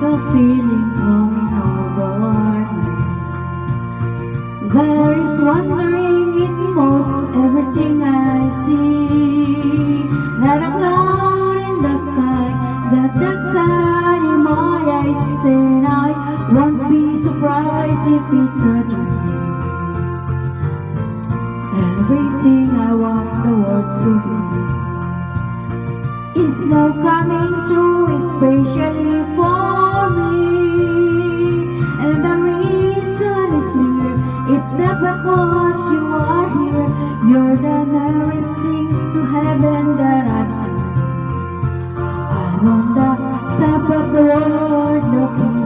a feeling coming over me. There is wondering in most everything I see. Not a cloud in the sky, got the sun in my eyes, and I won't be surprised if it's a dream. Everything I want the world to be is now coming true, especially for me. And the reason is clear, it's not because you are here. You're the nearest things to heaven that I've seen. I'm on the top of the world looking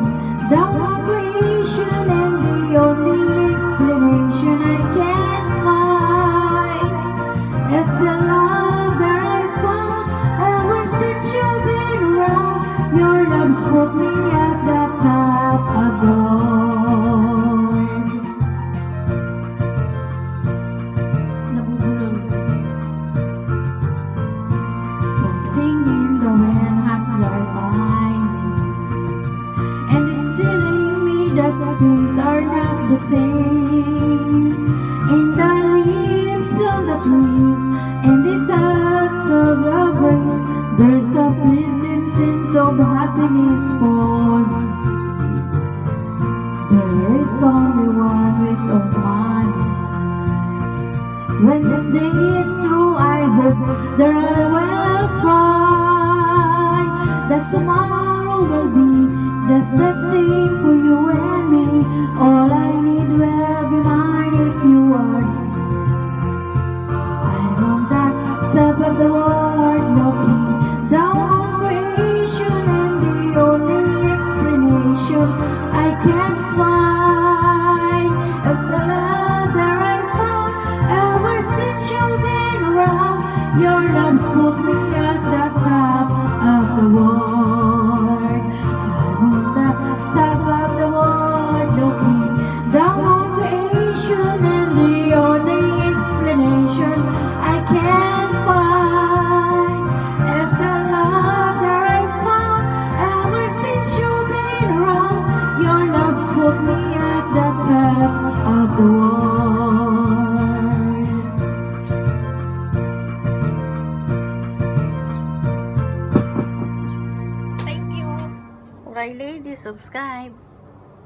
down on creation, and the only explanation I can find is the love that I found ever since you've been around. Your love's put me at the top of the world. Nabubulol. Something in the wind has learned my name, and it's telling me that things are not the same. In the leaves of the trees and the touch of the breeze, there's a pleasant sense of happiness for me. There is only one wish on my mind. When this day is through, I hope that I will find that tomorrow will be just the same for you and me. All I need will be mine if you are here. I'm on the top of the world looking down on creation, and the only explanation I can find is the love that I found ever since you've been around. Your love's put me at the top of the world. I'm on the top of the world looking down on creation, and the only explanation I can find is the love that I found ever since you've been around. Your love's put me at the top of the world. Thank you. Okay, ladies, subscribe.